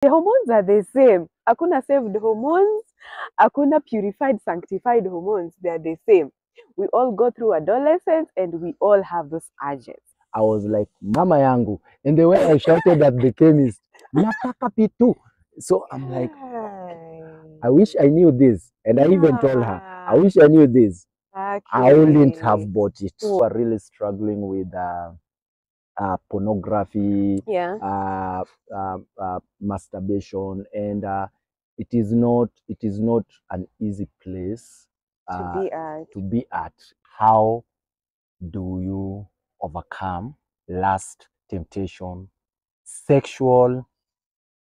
The hormones are the same. Hakuna saved hormones, hakuna purified, sanctified hormones. They are the same. We all go through adolescence and we all have those urges. I was like, Mama yangu. And the way I shouted at the chemist, nataka pitu. So I'm like, I wish I knew this. And I even told her, I wish I knew this. I wouldn't have bought it. We're really struggling with pornography, masturbation, and it is not an easy place to be at. How do you overcome lust, temptation, sexual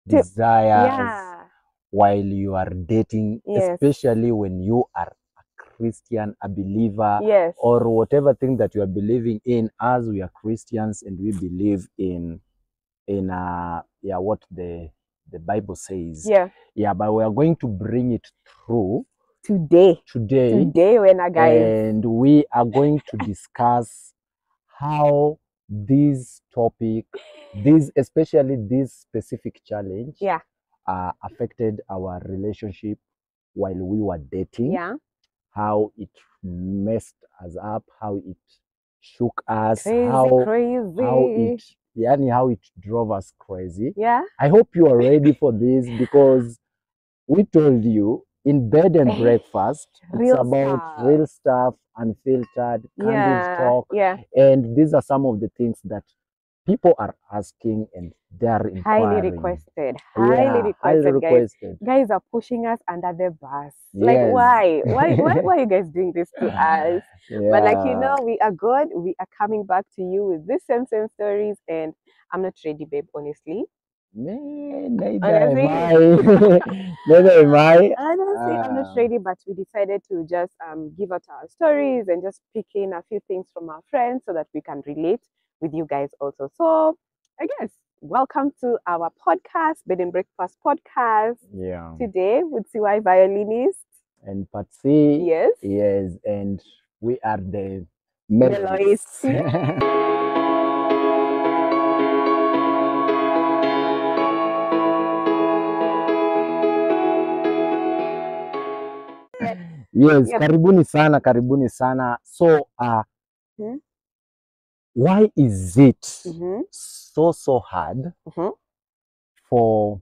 desires while you are dating, especially when you are a Christian, a believer, or whatever thing that you are believing in? As we are Christians and we believe in what the Bible says. But we are going to bring it through today when I guys, and we are going to discuss how this topic, especially this specific challenge, affected our relationship while we were dating. How it messed us up, how it shook us, how it drove us crazy. I hope you are ready for this, because we told you in Bed and Breakfast, it's about real stuff, unfiltered, candid talk. And these are some of the things that people are asking and they're inquiring. Highly requested. Guys are pushing us under the bus. Like, why are you guys doing this to us? But like, we are good. We are coming back to you with these same stories, and I'm not ready, babe, honestly. Neither am I. Honestly, I'm not ready, but we decided to just give out our stories and just pick in a few things from our friends so that we can relate with you guys also. So I guess welcome to our podcast, Bed and Breakfast podcast. Today with CY violinist and Patsy. Yes, and we are the melodists. Yes, karibuni sana. So why is it so hard for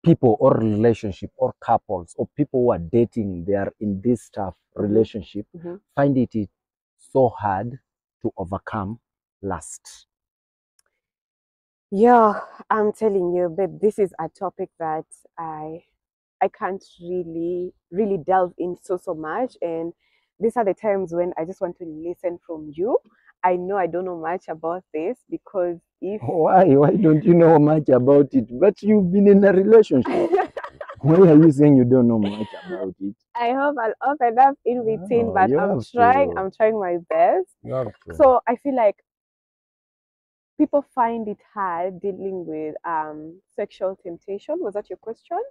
people or relationship or couples or people who are dating, they are in this tough relationship, find it so hard to overcome lust? Yeah, I'm telling you, babe, this is a topic that I can't really delve in so much, and these are the times when I just want to listen from you. I know I don't know much about this, because why don't you know much about it? But you've been in a relationship. Why are you saying you don't know much about it? I hope I'll open up in between, but I'm trying my best. So I feel like people find it hard dealing with sexual temptation. Was that your question?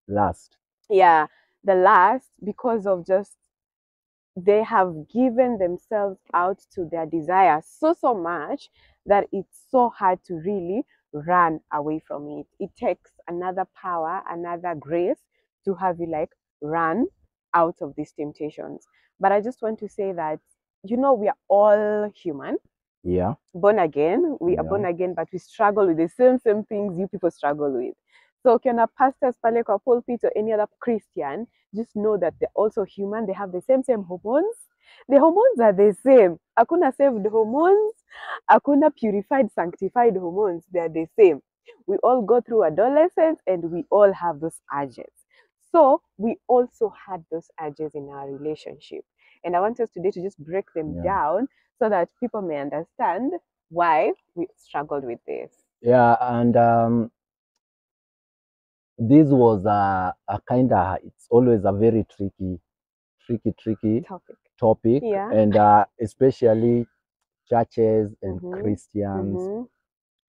Lust. Yeah, the lust, because of just they have given themselves out to their desires so much that it's so hard to really run away from it. It takes another power, another grace to have you like run out of these temptations. But I just want to say that, we are all human. Born again. We are born again, but we struggle with the same things you people struggle with. So ukiona pastors pale kwa pulpit or any other Christian, just know that they're also human. They have the same hormones. The hormones are the same. Hakuna saved hormones, hakuna purified, sanctified hormones. They are the same. We all go through adolescence and we all have those urges. So we also had those urges in our relationship. And I want us today to just break them down so that people may understand why we struggled with this. And this was a kind of, it's always a very tricky topic. And especially churches and Christians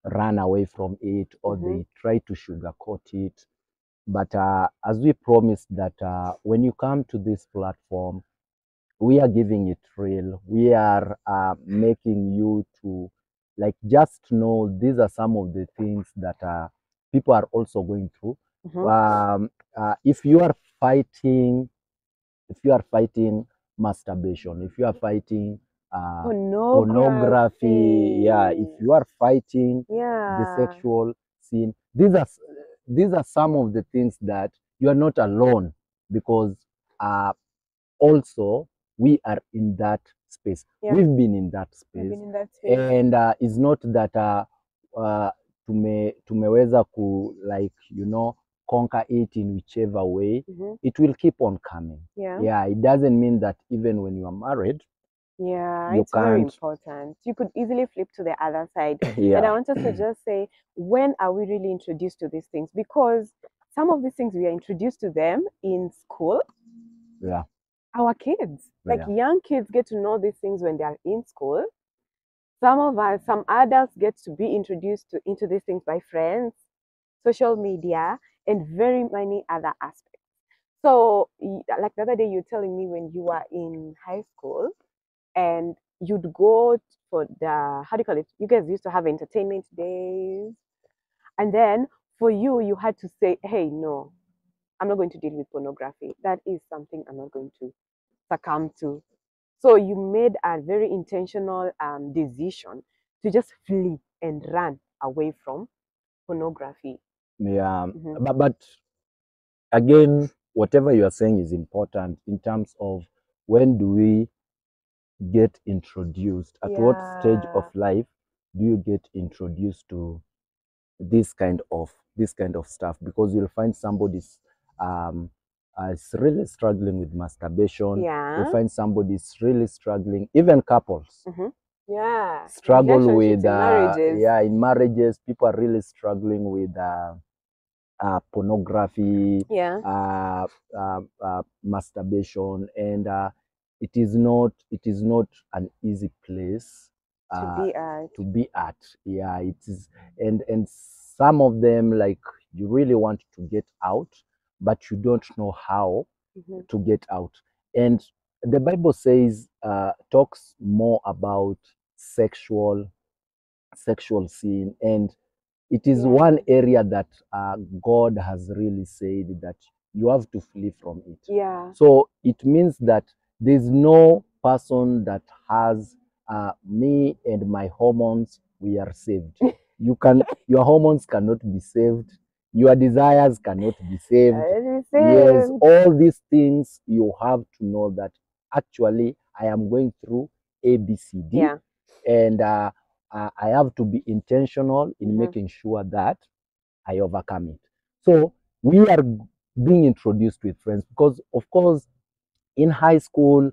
run away from it, or they try to sugarcoat it. But as we promised that when you come to this platform, we are giving it real. We are making you to like just know these are some of the things that people are also going through. If you are fighting masturbation, if you are fighting pornography, yeah, if you are fighting the sexual scene, these are some of the things that you are not alone, because also we are in that space. We've been in that space, and it's not that tumeweza ku, like, you know, conquer it in whichever way. It will keep on coming. It doesn't mean that even when you are married, it's very important. You could easily flip to the other side. And I want us to just say, when are we really introduced to these things? Because some of these things we are introduced to them in school. Our kids, like young kids, get to know these things when they are in school. Some adults get to be introduced into these things by friends, social media, and very many other aspects. So, like the other day, you're telling me when you were in high school and you'd go for the, how do you call it? You guys used to have entertainment days. And then for you, you had to say, hey, no, I'm not going to deal with pornography. That is something I'm not going to succumb to. So you made a very intentional decision to just flee and run away from pornography. But again, whatever you are saying is important in terms of when do we get introduced, at what stage of life do you get introduced to this kind of stuff, because you'll find somebody's is really struggling with masturbation. You'll find somebody's really struggling, even couples struggle with in marriages. People are really struggling with pornography, masturbation, and it is not an easy place to be at. It is, and some of them, like, you really want to get out, but you don't know how to get out. And the Bible says, talks more about sexual sin, and it is one area that God has really said that you have to flee from it. So it means that there's no person that has me and my hormones, we are saved. Your hormones cannot be saved. Your desires cannot be saved. Yes, all these things, you have to know that actually I am going through ABCD, and I have to be intentional in making sure that I overcome it. So we are being introduced with friends, because of course in high school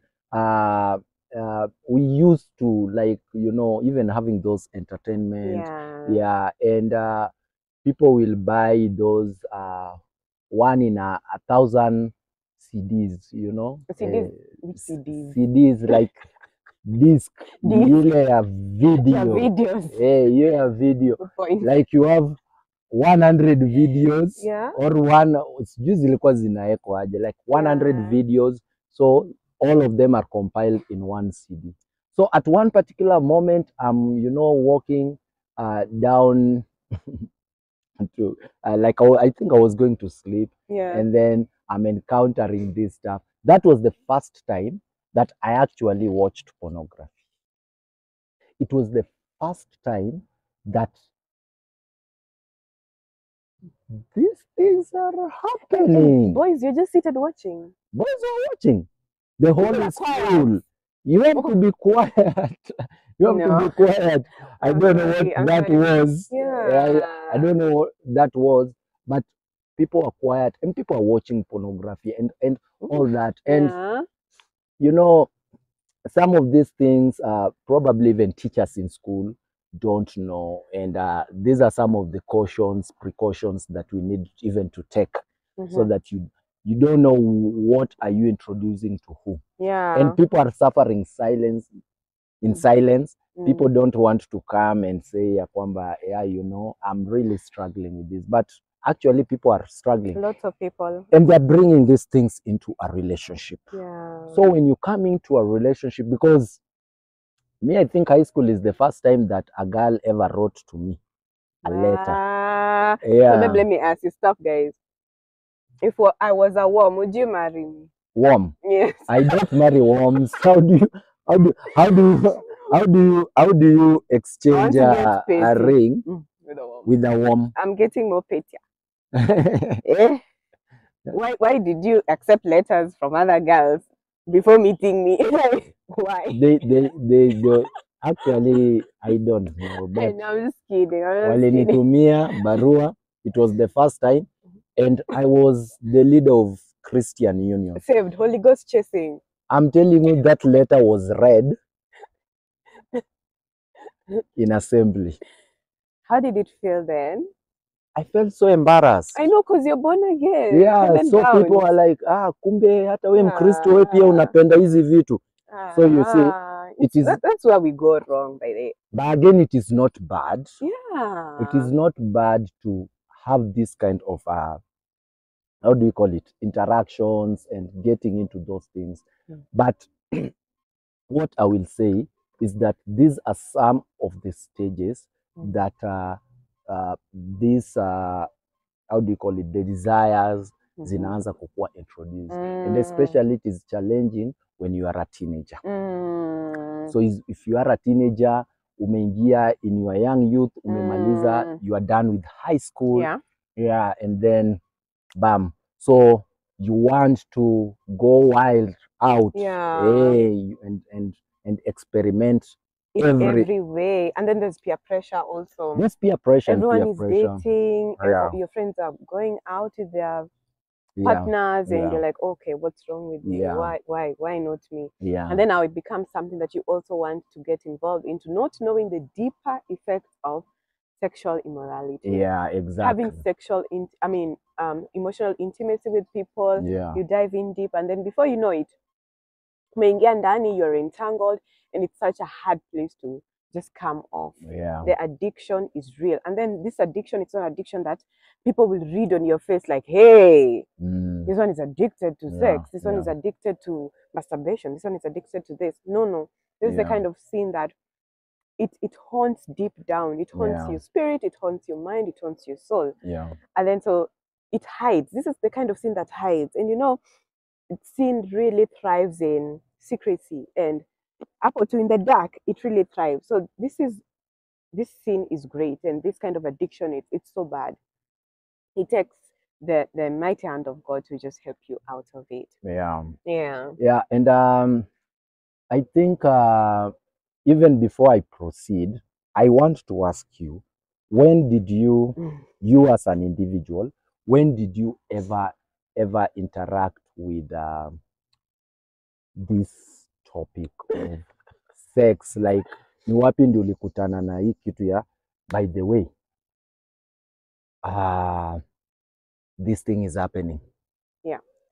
we used to, like, you know, even having those entertainment, and people will buy those 1 in a 1,000 CDs, you know, CDs like disc, ile ya video, like you have 100 videos or sijui zilikuwa zinaekwa aje, like 100 videos, so all of them are compiled in one CD. So at one particular moment, I'm, you know, walking down to like I think I was going to sleep, and then I'm encountering this stuff. That was the first time that I actually watched pornography. It was the first time that these things are happening. Boys, you're just seated watching. Boys are watching. The whole school. You have to be quiet. You have to be quiet. I don't know what that was. I don't know what that was, but people are quiet and people are watching pornography and all that. And you know, some of these things probably even teachers in school don't know, and these are some of the precautions that we need even to take, so that you don't know what are you introducing to who. And people are suffering in silence. People don't want to come and say, yeah, you know, I'm really struggling with this, but actually people are struggling. Lots of people. And they're bringing these things into a relationship. So when you come into a relationship, because Me, I think high school is the first time that a girl ever wrote to me a letter. So then let me ask you, stop, guys. If I was a worm, would you marry me? Worm? Yes. I don't marry worms. How do you exchange a ring with a worm? I'm getting more petty. Eh? Why did you accept letters from other girls before meeting me? Why? They actually, I don't know. But I'm just kidding. walinitumia barua. It was the first time, and I was the leader of Christian Union. Saved, Holy Ghost chasing. I'm telling you, that letter was read in assembly. How did it feel then? I felt so embarrassed. I know, because you're born again. Yeah, so people are like, kumbe hata we Mkristo we pia unapenda hizi vitu. So you see, that's where we go wrong by the way. But again, it is not bad. Yeah. It is not bad to have this kind of how do you call it, interactions and getting into those things. But what I will say is that these are some of the stages that these how do you call it, the desires zinaanza kukua introduced, and especially it is challenging when you are a teenager. So if you are a teenager, umeingia in your young youth, umemaliza, you are done with high school, and then bam, so you want to go wild out, and experiment in every way. And then there's peer pressure also. There's peer pressure. Everyone is dating. Your friends are going out with their partners, and you're like, okay, what's wrong with me? Why not me? And then now it becomes something that you also want to get involved into, not knowing the deeper effects of sexual immorality. Yeah, exactly. Having sexual, emotional intimacy with people. You dive in deep, and then before you know it, you're entangled, and it's such a hard place to just come off. The addiction is real, and then this addiction, it's not addiction that people will read on your face like, hey, this one is addicted to sex, this one is addicted to masturbation, this one is addicted to this. No, this is the kind of sin that it haunts deep down. It haunts your spirit, it haunts your mind, it haunts your soul. And then so it hides. This is the kind of sin that hides. And sin really thrives in secrecy, and up to in the dark, it really thrives. So this sin is great, and this kind of addiction, it's so bad. It takes the mighty hand of God to just help you out of it. And I think even before I proceed, I want to ask you, when did you as an individual, when did you ever interact with this topic of sex? Like, ni wapi ndio ulikutana na hii kitu ya, by the way, this thing is happening?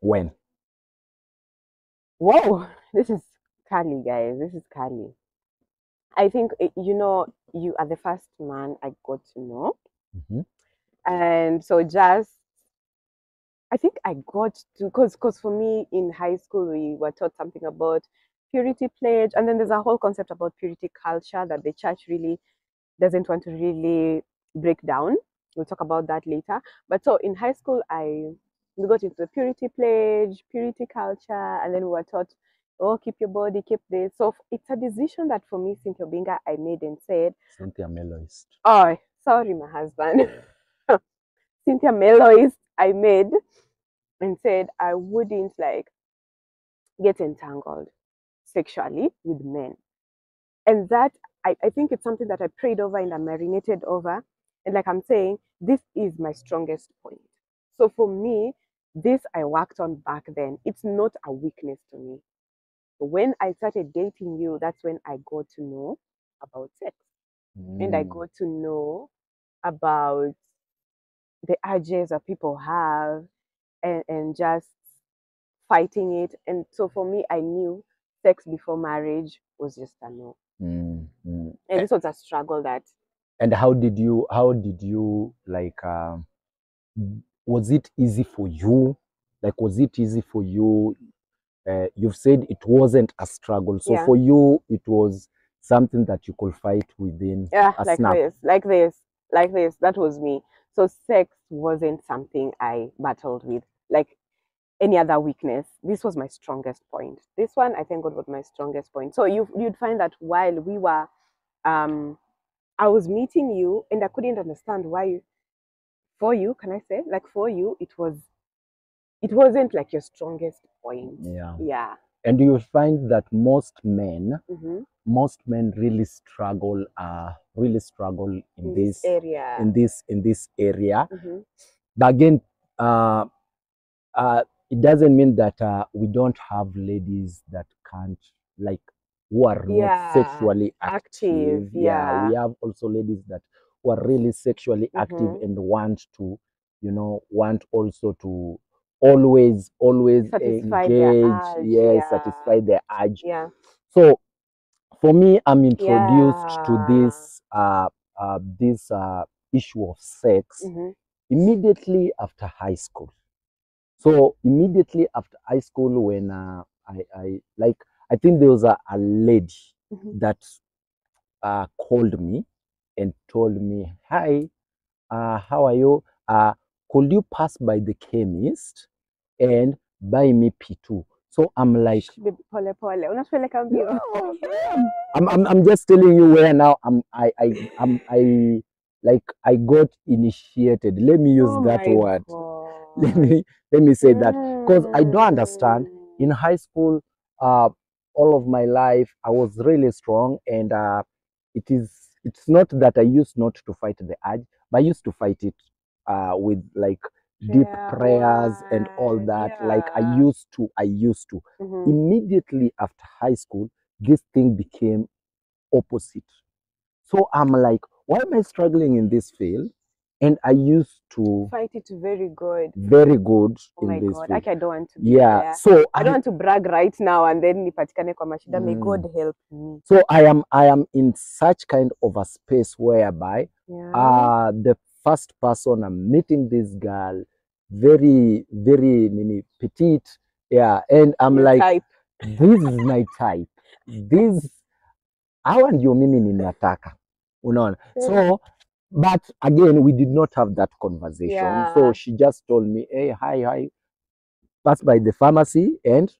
When? Wow, this is Kali, guys. This is Kali. I think, you are the first man I got to know. And so I think I got to, because for me in high school, we were taught something about purity pledge. And then there's a whole concept about purity culture that the church really doesn't want to really break down. We'll talk about that later. But so in high school, we got into the purity pledge, purity culture, and then we were taught, keep your body, keep this. So it's a decision that for me, Cynthia Binga, I made and said. Cynthia Meloist. Oh, sorry, my husband. Cynthia Meloist, I made and said I wouldn't get entangled sexually with men. And that, I think it's something that I prayed over and I marinated over. And like I'm saying, this is my strongest point. So for me, this I worked on back then. It's not a weakness to me. When I started dating you, that's when I got to know about sex. And I got to know about the urges that people have and just fighting it. And so for me, I knew sex before marriage was just a no. And this was a struggle that. And how did you like, was it easy for you? Like, was it easy for you? You've said it wasn't a struggle. So for you, it was something that you could fight within a like snap. like this. That was me. So sex wasn't something I battled with like any other weakness. This was my strongest point. This one, I thank God, was my strongest point. So you'd find that while we were, I was meeting you, and I couldn't understand why. For you, can I say, like for you, it wasn't like your strongest point. Yeah. And you find that most men really struggle in this area. In this area. But again, it doesn't mean that we don't have ladies that can't, like, who are not sexually active. We have also ladies that who are really sexually active and want to, want also to always satisfy engage, satisfy their urge. So for me, I'm introduced to this issue of sex immediately after high school. So immediately after high school, when I think there was a lady that called me and told me, "Hi, how are you? Could you pass by the chemist and buy me P2?" So I'm like, I'm just telling you where now I I got initiated. Let me use that word. Let me say that, because I don't understand. In high school, all of my life I was really strong, and it's not that I used not to fight the urge, but I used to fight it with like deep prayers and all that. Like I used to. Immediately after high school, this thing became opposite. So I'm like, why am I struggling in this field? And I used to fight it very good in this field. Like, I don't want to be there. So I don't want to brag right now and then nipatikane kwa mashida. May God help me. So I am in such kind of a space whereby the first person I'm meeting, this girl, very petite, and I'm your like type. This is my type. This hawa ndio mimi ninataka, unaona. So but again, we did not have that conversation. So she just told me, "Hey, hi, pass by the pharmacy and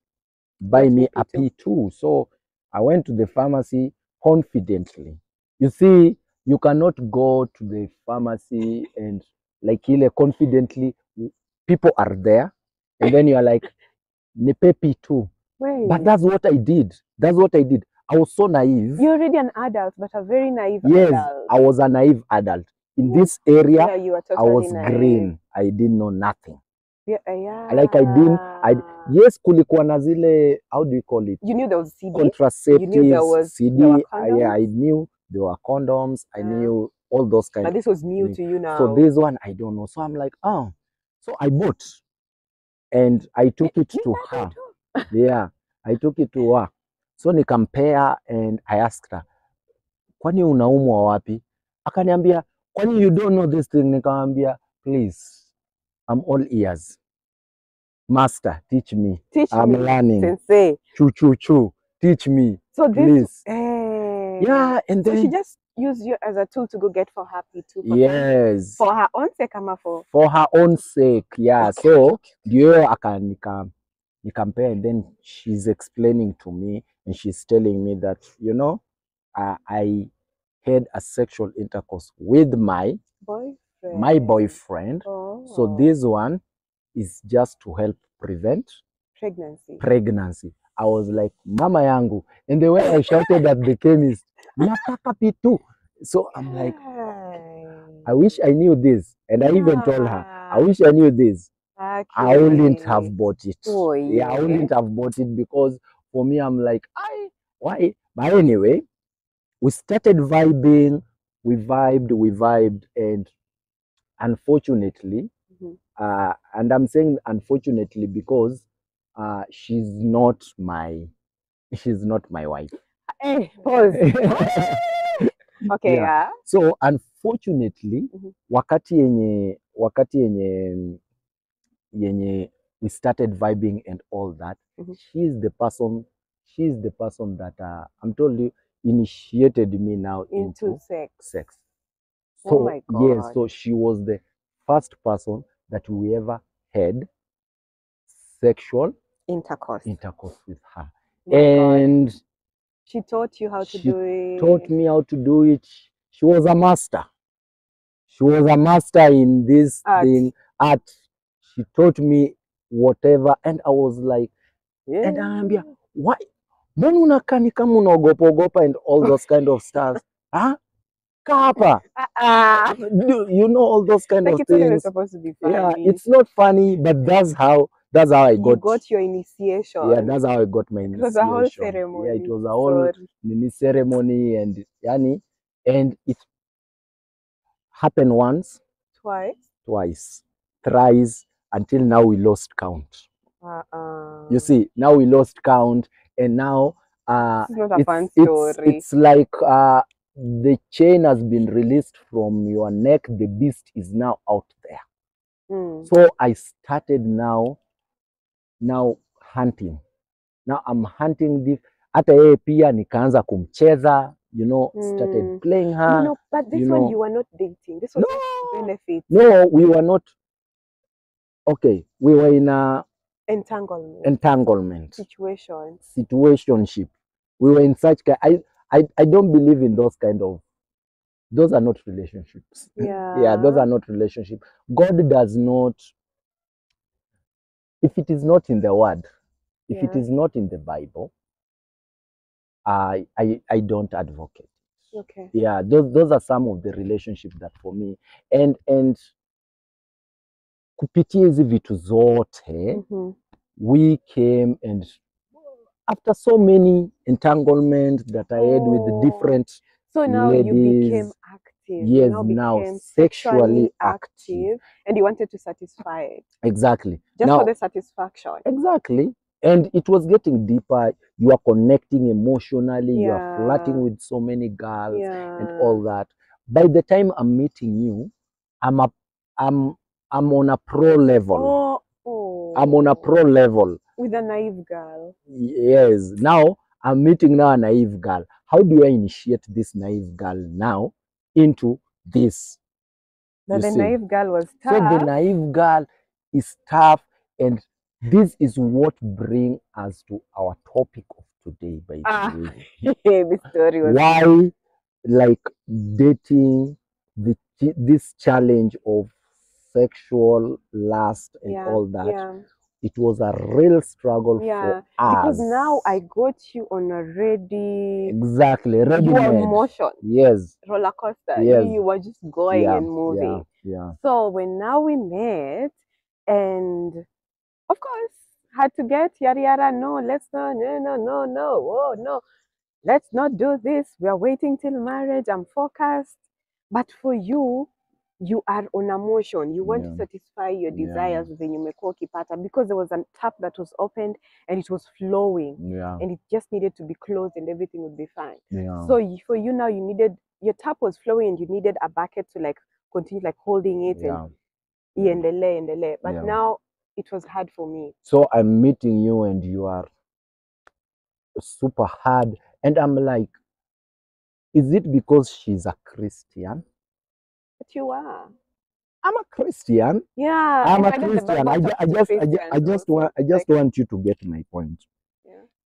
buy me a P2." So I went to the pharmacy confidently. You see, you cannot go to the pharmacy and like ile confidently, people are there, and then you are like, "Nipe P2." But that's what I did. I was so naive. You're already an adult, but a very naive adult. Yes, I was a naive adult. In this area, you were totally I was naive. green. I didn't know nothing. Like yes, kulikuwa na zile, how do you call it? You knew there was CD? Contraceptives, you knew there was, CD. There were condoms? I knew there were condoms. I knew all those kinds. But this was new to you now. So this one, I don't know. So I'm like, oh. So I bought and I took it to her. I took it to her. So nikampea and I asked her, kwani unaumwa wapi? Akaniambia, kwani you don't know this thing? Nikamwambia, please, I'm all ears. Master, teach me. I'm learning. Sensei. Chu. Teach me. So please. Yeah, and then so she just used you as a tool to go get for her P2. Yes. For her own sake, for her own sake. Yeah. Okay, so ndio nikampea, and then she's explaining to me and she's telling me that, I had a sexual intercourse with my boyfriend. Oh. So this one is just to help prevent pregnancy. I was like, mama yangu. And the way I shouted at the chemist, nataka P2. So I'm like, I wish I knew this. And I even told her, I wish I knew this. Okay. I wouldn't have bought it. Oh, yeah. I wouldn't have bought it, because for me, I'm like, why? But anyway, we started vibing, we vibed, and unfortunately, and I'm saying unfortunately because she's not my wife. Hey, pause. Okay, yeah. So unfortunately, wakati yenye we started vibing and all that, she's the person that I'm told you, initiated me now into sex. So, oh my God. yes, so she was the first person that we ever had sexual intercourse with her. And God. She taught you how to do it. She taught me how to do it. She was a master. She was a master in this thing, art. She taught me whatever, and I was like, and anaambia, why? Mbona unakaa ni kama unaogopa and all those kind of stuff? Huh? Kapa. You know all those kind of it's things. Not even supposed to be funny. Yeah, it's not funny, but that's how I got. You got your initiation. Yeah, that's how I got my initiation. It was a whole ceremony. Yeah, it was a whole mini ceremony, and it happened once, twice, thrice, until now we lost count. You see, now we lost count, and now it's not a fun story. It's like the chain has been released from your neck. The beast is now out there. So I started now hunting. Now I'm hunting this. Hata yeye pia nikaanza kumcheza, you know, started playing her. No, but this one you were not dating. This was benefit. No, we were not. Okay, we were in a entanglement situationship. We were in such I don't believe in those kind of. Those are not relationships. Yeah, those are not relationships. God does not. If it is not in the word, if it is not in the Bible, I don't advocate. Okay. Yeah, those are some of the relationships that for me and kupitia hizi vitu zote we came and after so many entanglements that I had with different now ladies, you became active. Yes, you now sexually active, and you wanted to satisfy it. Exactly. Just for the satisfaction. Exactly. And it was getting deeper. You are connecting emotionally. You are flirting with so many girls and all that. By the time I'm meeting you, I'm on a pro level. I'm on a pro level. With a naive girl. Yes. Now I'm meeting now a naive girl. How do I initiate this naive girl now into this? The naive girl was tough. So the naive girl is tough, and this is what brings us to our topic of today, by the way. The story was why, like, dating, this challenge of sexual lust and all that. It was a real struggle for us. Because now I got you on a ready. Exactly, ready. You are motion. Yes. Roller coaster. Yes. You were just going and moving. So when now we met, and of course had to get yada. No, let's not. No. Oh no, let's not do this. We are waiting till marriage. I'm focused. But for you, you are on a motion. You want to satisfy your desires when you make ukipata, because there was a tap that was opened and it was flowing. And it just needed to be closed and everything would be fine. So for you now, you needed, your tap was flowing and you needed a bucket to like continue like holding it and iendelee. But now it was hard for me. So I'm meeting you and you are super hard. And I'm like, is it because she's a Christian? But you are. I'm a Christian. Yeah, I'm a Christian. I just want you to get my point.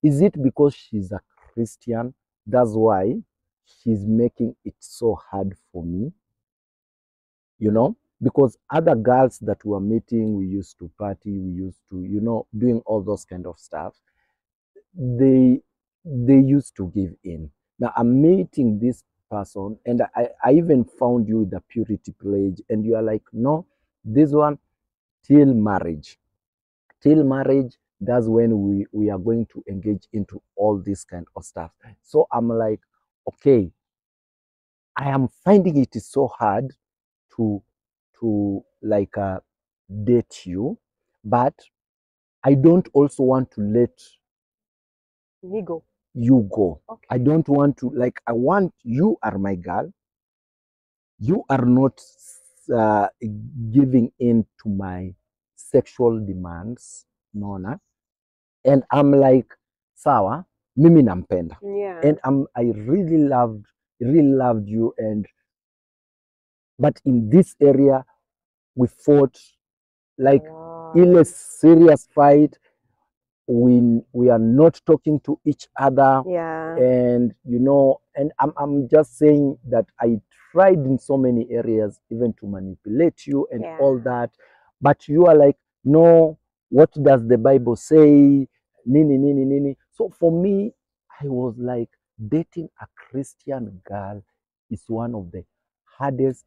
Is it because she's a Christian? That's why she's making it so hard for me. You know, because other girls that we were meeting, we used to party, we used to, you know, doing all those kind of stuff. They used to give in. Now I'm meeting this person, and I even found you with the purity pledge, and you are like, no, this one till marriage. Till marriage, that's when we are going to engage into all this kind of stuff. So I'm like, okay, I am finding it is so hard to like date you, but I don't also want to let you go. Okay. I don't want to, like, I want, you are my girl. You are not giving in to my sexual demands, Nona. And I'm like, sawa, mimi nampenda. Yeah. And I really loved you, but in this area we fought like in a serious fight. We are not talking to each other. Yeah. And and I'm just saying that I tried in so many areas even to manipulate you and all that, but you are like, no, what does the Bible say? Nini. So for me, I was like, dating a Christian girl is one of the hardest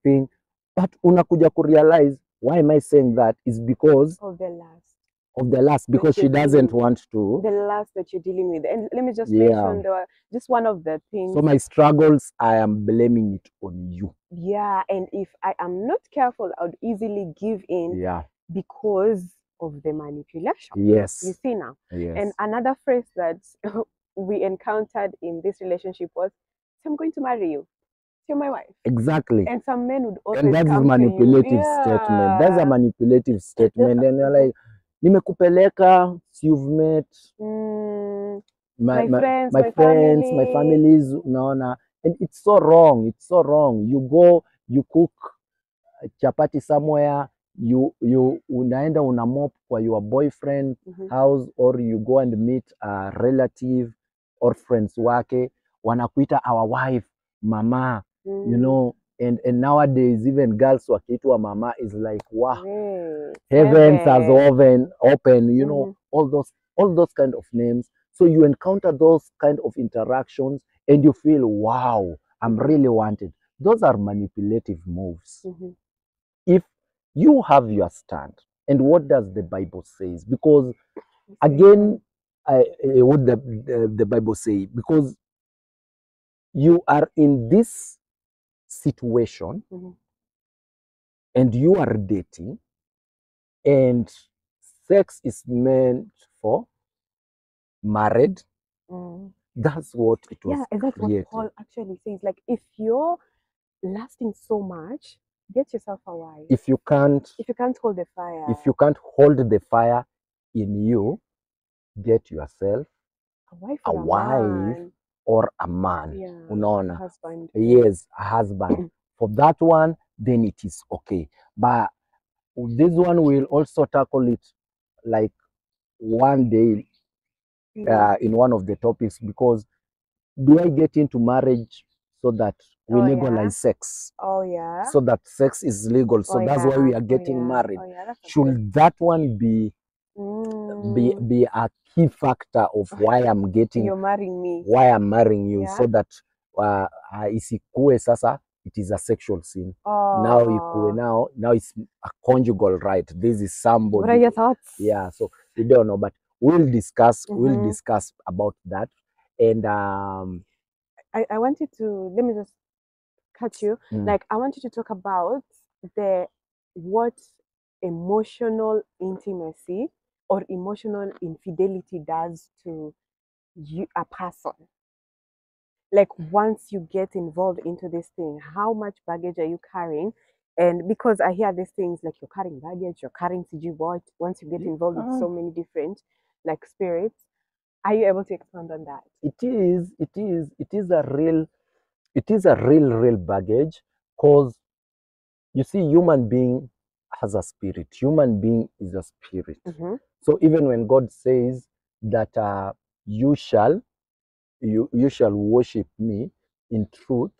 thing. But unakuja kurealize, why am I saying that? Is because of the last, because she doesn't want to. The last that you're dealing with. And let me just mention just one of the things. So my struggles, I am blaming it on you. Yeah, and if I am not careful, I would easily give in. Yeah. Because of the manipulation. Yes. You see now. Yes. And another phrase that we encountered in this relationship was, I'm going to marry you. You're my wife. Exactly. And some men would always and that's a manipulative statement. That's a manipulative statement. And you're like, nimekupeleka, you've met my friends, my families, unaona. And it's so wrong. It's so wrong. You go, you cook chapati somewhere, you unaenda unamop kwa your boyfriend house, or you go and meet a relative or friends wake, wanakuita our wife, mama, you know. And nowadays even girls wakiitwa mama is like, wow, heavens has open, you know, all those kind of names. So you encounter those kind of interactions and you feel, wow, I'm really wanted. Those are manipulative moves. If you have your stand, and what does the Bible says? Because again, what the Bible say? Because you are in this situation and you are dating, and sex is meant for married. That's what it was. Yeah, that's what Paul actually says. Like, if you're lasting so much, get yourself a wife. If you can't hold the fire. If you can't hold the fire in you, get yourself a wife or a man. Yeah, Unaona? a husband. Yes, a husband. For that one, then it is okay. But this one will also tackle it like one day in one of the topics, because do I get into marriage so that we legalize sex? Oh yeah. So that sex is legal. So that's why we are getting married. Should that one be a key factor of why I'm getting, you're marrying me, why I'm marrying you, so that isikue sasa it is a sexual sin. Now ikue, now it's a conjugal right. This is somebody. What are your thoughts? Yeah, so we don't know, but we'll discuss about that. And I wanted to, let me just cut you. Like, I want you to talk about what emotional intimacy or emotional infidelity does to you, a person. Like, once you get involved into this thing, how much baggage are you carrying? And because I hear these things, like, you're carrying baggage, you're carrying CG what, once you get involved with so many different like spirits. Are you able to expand on that? It is a real baggage, because you see, human being has a spirit. Human being is a spirit. So even when God says that you shall worship me in truth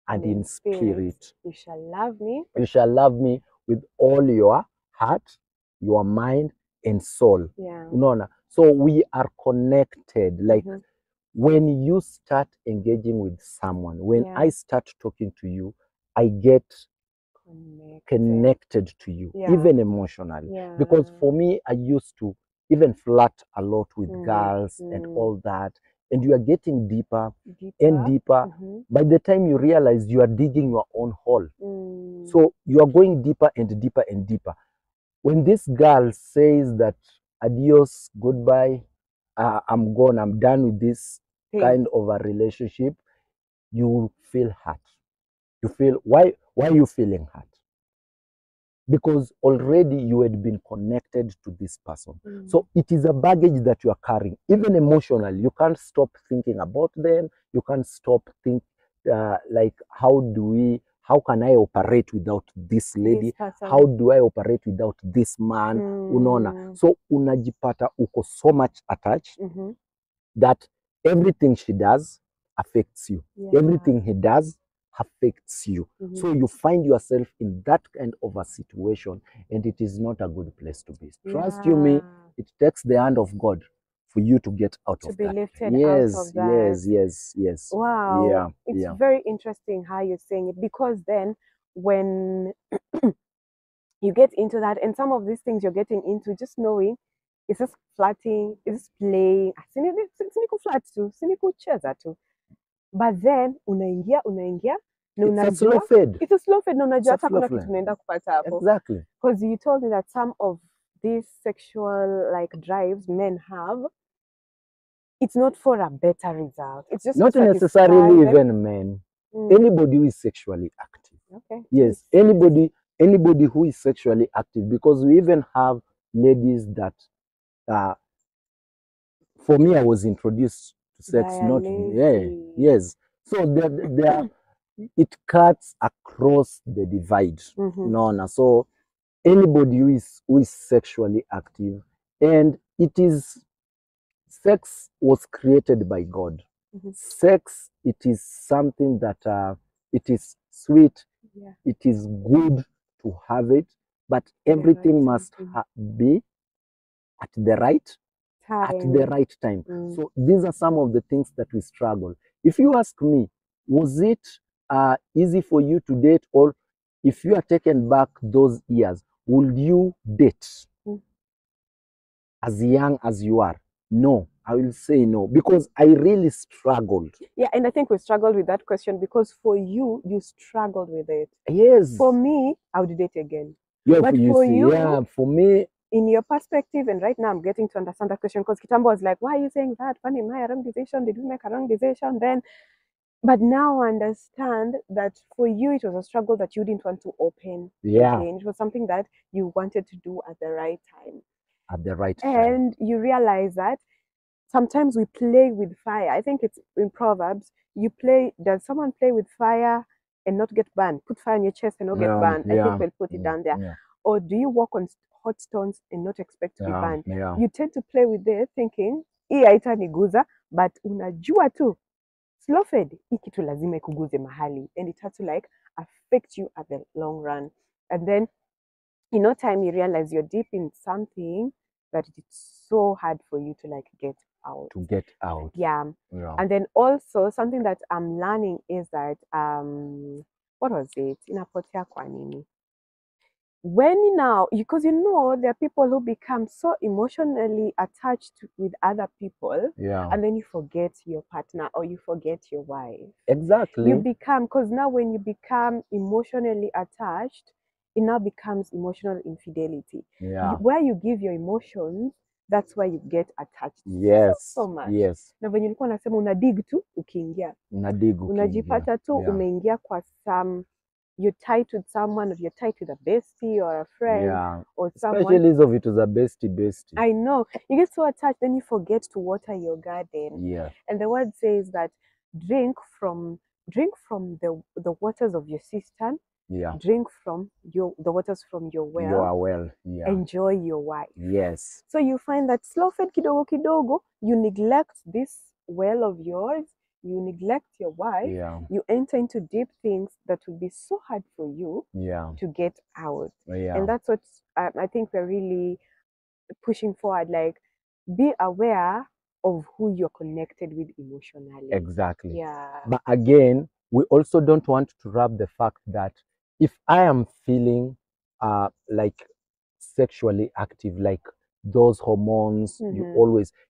and in spirit. You shall love me. You shall love me with all your heart, your mind, and soul. Yeah. Unaona? So we are connected. Like when you start engaging with someone, when I start talking to you, I get connected to you, even emotionally. Because for me, I used to even flirt a lot with girls and all that. And you are getting deeper and deeper. By the time you realize, you are digging your own hole. So you are going deeper and deeper and deeper. When this girl says that, adios, goodbye, I'm gone, I'm done with this kind of a relationship, you feel hurt. You feel, why are you feeling hurt? because already you had been connected to this person. So it is a baggage that you are carrying, even emotionally. You can't stop thinking about them. You can't stop think like, how can I operate without this lady? How do I operate without this man? Unaona? So unajipata uko so much attached that everything she does affects you. Everything he does affects you. So you find yourself in that kind of a situation, and it is not a good place to be. Trust you me, it takes the hand of God for you to get out of that. To be lifted out of that. Yes. Wow. It's very interesting how you're saying it, because then when you get into that, and some of these things you're getting into, just knowing, is this flirting, is this playing, siniku flirt tu, siniku cheza tu. But then unaingia na unajua, it's a slow fade. It's a slow fade na unajua hata kuna kitu unaenda kupata hapo. Exactly. Because you told me that some of these sexual like drives men have, it's not for a better result. It's just not necessarily even men. Anybody who is sexually active. Okay. Yes, anybody who is sexually active, because we even have ladies that for me, I was introduced to sex yes. So there it cuts across the divide. No. So anybody who is sexually active, and sex was created by God. Sex, it is something that it is sweet. It is good to have it, but everything must be at the right time. So these are some of the things that we struggle. If you ask me, was it easy for you to date, or if you are taken back those years, would you date as young as you are? No, I will say no, because I really struggled. Yeah, and I think we struggled with that question because for you, you struggled with it. Yes. For me, I would date again. Yeah, but for you, yeah, for me, in your perspective, and right now I'm getting to understand that question, because Kitambo was like, why are you saying that? Funny, am I a wrong decision? Did we make a wrong decision then? But now I understand that for you, it was a struggle that you didn't want to open again. It was something that you wanted to do at the right time. At the right time. And you realize that sometimes we play with fire. I think it's in Proverbs, does someone play with fire and not get burned? Put fire on your chest and not get burned. I think we'll put it down there. Yeah. Or do you walk on hot stones and not expect to be burned? Yeah. You tend to play with it thinking, hii haitaniguza, but unajua tu, slow fade, hii kitu lazima ikuguze mahali. And it has to like affect you at the long run. And then, in no time, you realize you're deep in something that it's so hard for you to like get out. Yeah. And then also something that I'm learning is that what was it? Inapotea kwa nini? When now, because there are people who become so emotionally attached with other people, and then you forget your partner or you forget your wife. Exactly. You become, because now when you become emotionally attached, it now becomes emotional infidelity. Where you give your emotions, that's where you get attached. So much. Yes. Na venye nilikuwa nasema unadig tu ukiingia. Unajipata tu umeingia kwa some, you're tied with someone, or you're tied with a bestie or a friend or someone. Especially those of it was a bestie. I know. You get so attached, then you forget to water your garden. Yeah. And the word says that drink from the waters of your cistern. Yeah. Drink from the waters from your well. Your well. Yeah. Enjoy your wife. Yes. So you find that slow fed kidogo kidogo, you neglect this well of yours, you neglect your wife, you enter into deep things that will be so hard for you to get out. And that's what I think we're really pushing forward, like be aware of who you're connected with emotionally. Exactly. Yeah. But again, we also don't want to rub the fact that if I am feeling like sexually active, like those hormones,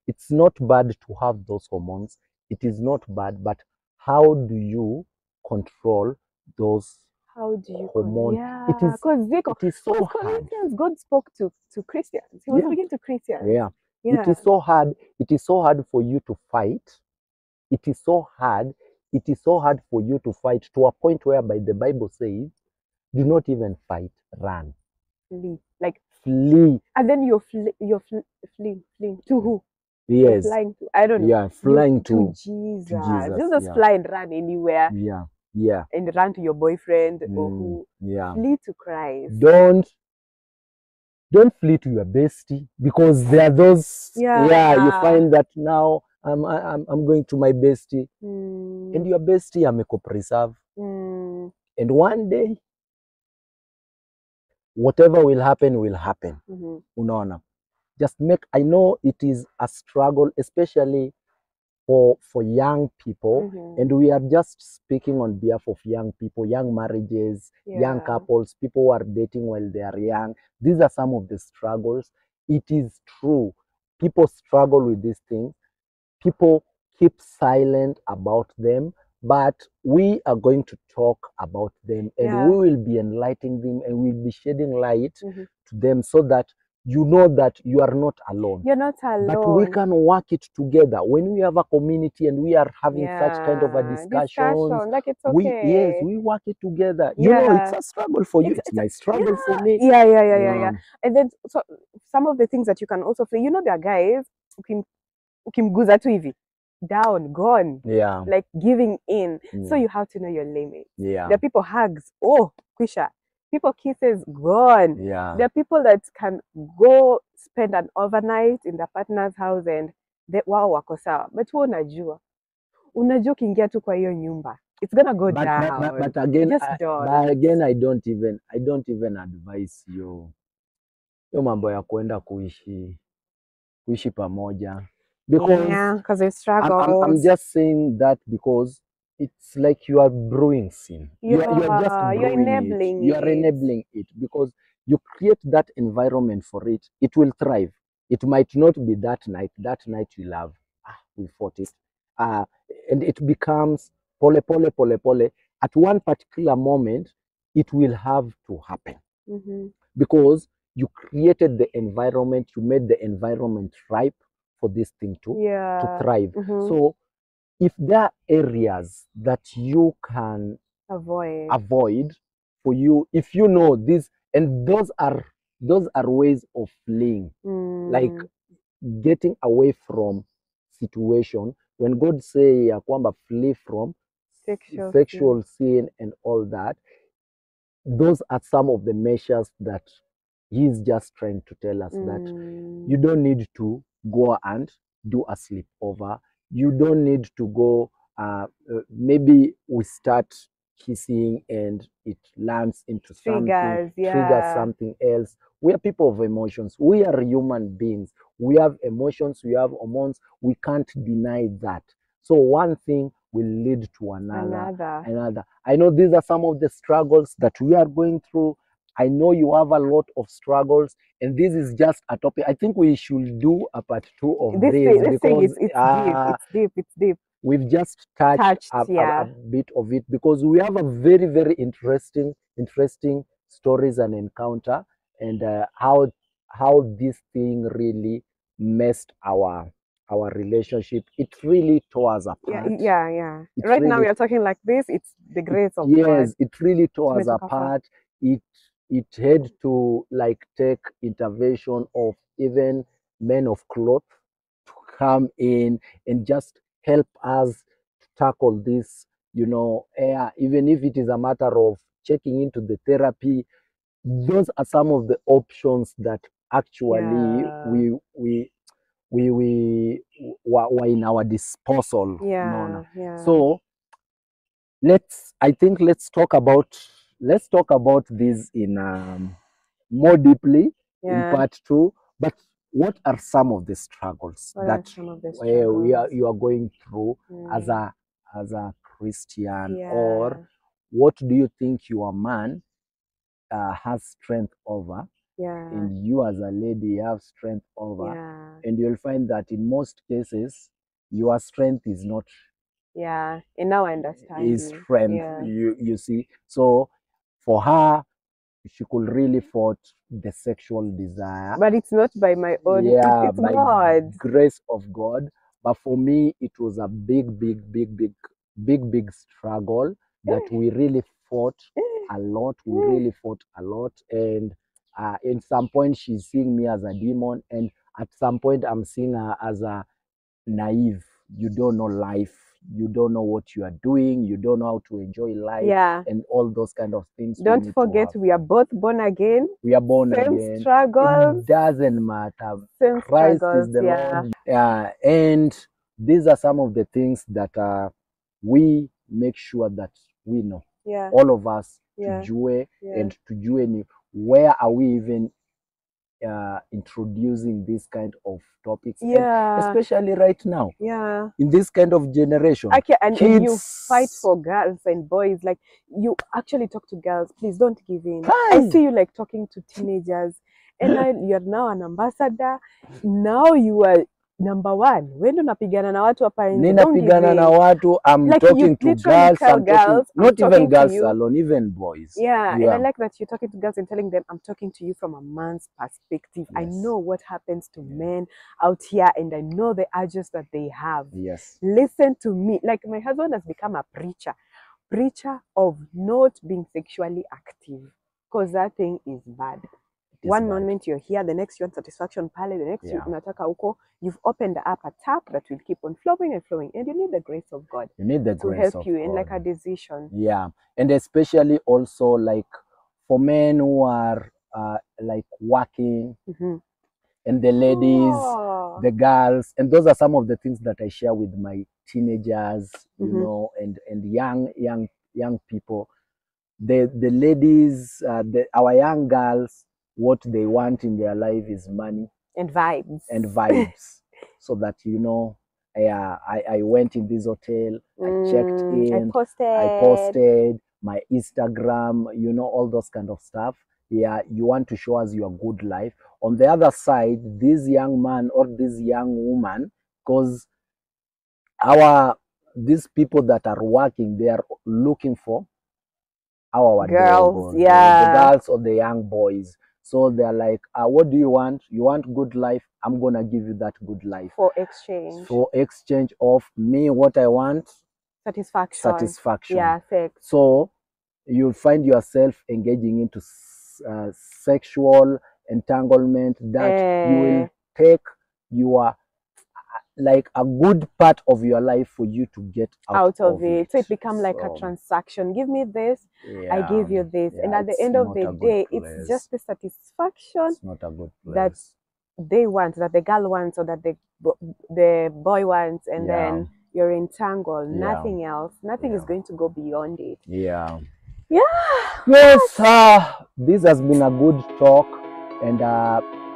it's not bad to have those hormones. It is not bad, but how do you control those hormones? Yeah, it is so hard. God spoke to Christians. He was speaking to Christians. Yeah. It is so hard. It is so hard for you to fight. It is so hard. It is so hard for you to fight, to a point whereby the Bible says, do not even fight, run. flee. Like flee. And then you're fleeing to who? Yes. You're flying to, I don't know. Yeah, flying to to Jesus. Jesus. Don't just fly and run anywhere. Yeah. Yeah. And run to your boyfriend or who. Yeah. Flee to Christ. Don't flee to your bestie, because there are those. You find that now I'm going to my bestie, and your bestie amekupreserve, and one day whatever will happen will happen. Unaona, just make, I know it is a struggle, especially for young people, and we are just speaking on behalf of young people, young marriages, young couples, people who are dating while they are young. These are some of the struggles. It is true, people struggle with these things, people keep silent about them, but we are going to talk about them, and we will be enlightening them, and we'll be shedding light to them, so that you know that you are not alone. You're not alone. But we can work it together. When we have a community and we are having such kind of a discussion, like it's okay. we work it together. You know, it's a struggle for you. It's my struggle for me. Yeah. And then so some of the things that you can also feel, there are guys ukimguza tu hivi, down, gone. Like giving in. So you have to know your limits. There are people hugs, kwisha. People kisses, gone. There are people that can go spend an overnight in the partner's house and wao wako sawa. But wewe unajua ukiingia tu kwa hiyo nyumba, it's gonna go down. But again, I don't even advise you mambo ya kwenda kuishi pamoja, because it's struggles. I'm just saying that because it's like you are brewing sin. You're just brewing enabling it. You are enabling it, because you create that environment for it. It will thrive. It might not be that night. That night you love. We fought it. And it becomes pole. At one particular moment, it will have to happen. Because you created the environment, you made the environment ripe for this thing to thrive. So if there are areas that you can avoid for you, if you know this, and those are ways of fleeing, like getting away from situation. When God say ya kwamba flee from sexual sin and all that, those are some of the measures that He's just trying to tell us that you don't need to go and do a sleepover. You don't need to go, maybe we start kissing and it lands into triggers something else. We are people of emotions. We are human beings. We have emotions, we have hormones. We can't deny that. So one thing will lead to another. I know these are some of the struggles that we are going through. I know you have a lot of struggles, and this is just a topic. I think we should do a part 2 of this because it's deep. We've just touched a bit of it, because we have a very, very interesting stories and encounter, and how this thing really messed our relationship. It really tore us apart. Right now we are talking like this. It's the grace of God. Yes, it really tore us apart. It had to like take intervention of even men of cloth to come in and just help us to tackle this, even if it is a matter of checking into the therapy. Those are some of the options that actually we were in our disposal. So let's talk about this in more deeply in part 2. But what are some of the struggles you are going through as a Christian, or what do you think your man has strength over, and you as a lady have strength over? And you'll find that in most cases your strength is not and now I understand his strength. You see, so for her, she could really fought the sexual desire, but it's not by my own, it's by God, grace of God. But for me, it was a big struggle that we really fought a lot. And in some point she's seeing me as a demon, and at some point I'm seeing her as a naive. You don't know life, you don't know what you are doing, you don't know how to enjoy life, and all those kind of things. Don't forget, we are both born again. We are born same again. Struggles. It doesn't matter. Same Christ struggles, is the Lord. And these are some of the things that we make sure that we know. All of us, tujue and tujue where are we even introducing this kind of topics, and especially right now, in this kind of generation. And you fight for girls and boys, like you actually talk to girls. Please don't give in. I see you like talking to teenagers, and you're now an ambassador. Now you are number one. When unapigana na watu hapa nje, ninapigana na watu, I'm like talking to girls, not even girls alone, even boys. And I like that you're talking to girls and telling them, I'm talking to you from a man's perspective. I know what happens to men out here, and I know the urges that they have. Listen to me. Like my husband has become a preacher of not being sexually active, because that thing is bad. One moment you're here, the next you want satisfaction pale, the next you unataka uko. You've opened up a tap that will keep on flowing and flowing, and you need the grace of God. You need the grace to help you in like a decision. And especially also like for men who are like working, and the ladies, the girls, and those are some of the things that I share with my teenagers, you know, and young people. The ladies, our young girls, what they want in their life is money and vibes. So that, you know, I went in this hotel, I checked in, I posted my Instagram, you know, all those kind of stuff. You want to show us your good life. On the other side, this young man or this young woman, because these people that are working, they are looking for our girls, the girls or the young boys. So they're like, what do you want? You want good life? I'm gonna give you that good life. For exchange of me, what I want? Satisfaction. Sex. So you'll find yourself engaging into sexual entanglement that you will take your like a good part of your life for you to get out of it. So it becomes like a transaction. Give me this, I give you this. And at the end of the day, it's just the satisfaction it's not a good place. That they want, that the girl wants, or that the boy wants, and then you're entangled. Nothing else. Nothing is going to go beyond it. Yes, this has been a good talk, and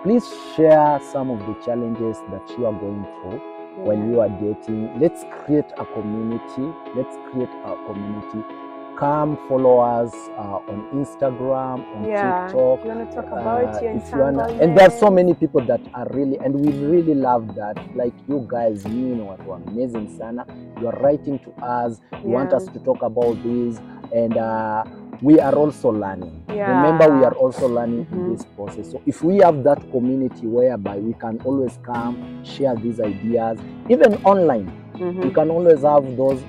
please share some of the challenges that you are going through when you are dating. Let's create a community. Come follow us on Instagram, on TikTok. If you want to talk about your entanglement. And there are so many people that are really, and we really love that. Like you guys, you know what, we're amazing sana. You are writing to us. You want us to talk about this, and we are also learning. Remember, we are also learning in this process. So if we have that community whereby we can always come share these ideas, even online, we can always have those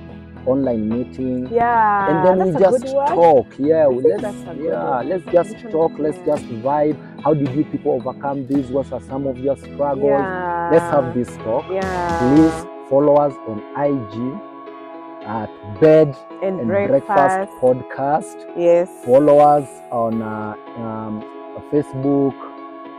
online meetings, and then we just talk. Let's just talk. Let's just vibe. How did you people overcome this? What are some of your struggles? Let's have this talk. Please follow us on IG at Bed and Breakfast Podcast. Follow us on Facebook,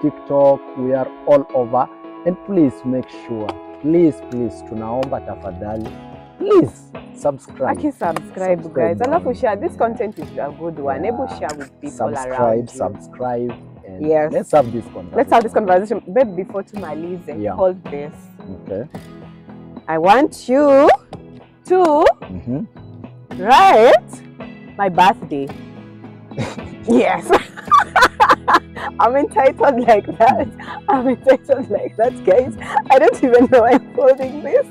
TikTok. We are all over. And please make sure, please, tunaomba tafadhali, please subscribe. Subscribe, guys. Alafu share. This content is a good one. Able share with people around you. Subscribe. And let's have this conversation. Babe, before tumalize, hold this. Okay. I want you to write my birthday. Yes. I'm entitled like that. Guys. I don't even know I'm holding this.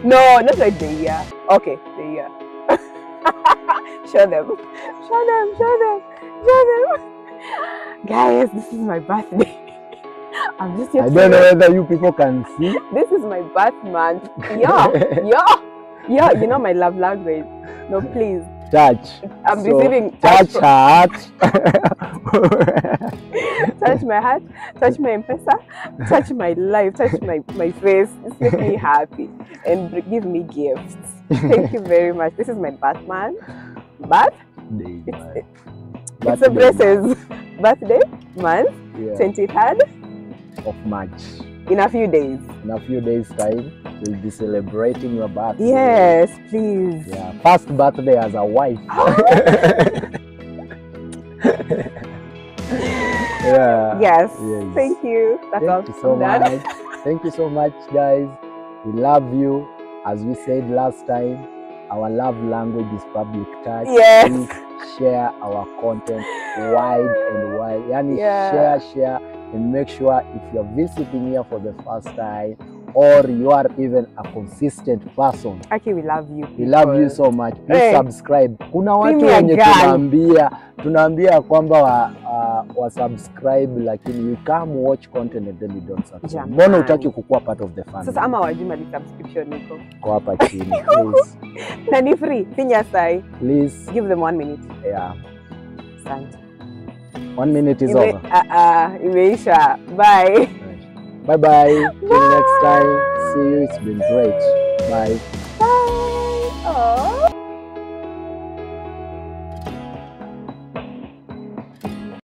No, not like the year. Okay, the year. Show them. Guys, this is my birthday. I'm just here. I don't know whether you people can see. This is my birth month. Yeah. You know my love language. No, please. touch. I'm receiving touch her heart. Touch my heart, touch my M-Pesa, touch my life, touch my face. This makes me happy and give me gifts. Thank you very much. This is my Batman. It's a braces. Birthday month, 23rd of March. In a few days. In a few days' time, we'll be celebrating your birthday. Yes, please. Yeah, first birthday as a wife. Yeah. Yes. Thank you. That's all. Thank you so much. Thank you so much, guys. We love you. As we said last time, our love language is public touch. Yes. Please share our content wide and wide. Yani share and make sure if you're visiting here for the first time or you are even a consistent person. Okay, we love you. We love you so much. Please subscribe. Kuna watu wenye tunaambia kwamba wa subscribe lakini you come watch content and then you don't subscribe. Mbona utaki kukuwa part of the family? Sasa ama wajima di subscription niko. Kwa hapa chini please. Na ni free. Finya sai. Please give them 1 minute. Yeah. Asante. 1 minute is over. Imeisha. Bye. Bye bye. Till next time. See you. It's been great. Bye. Bye. Aww.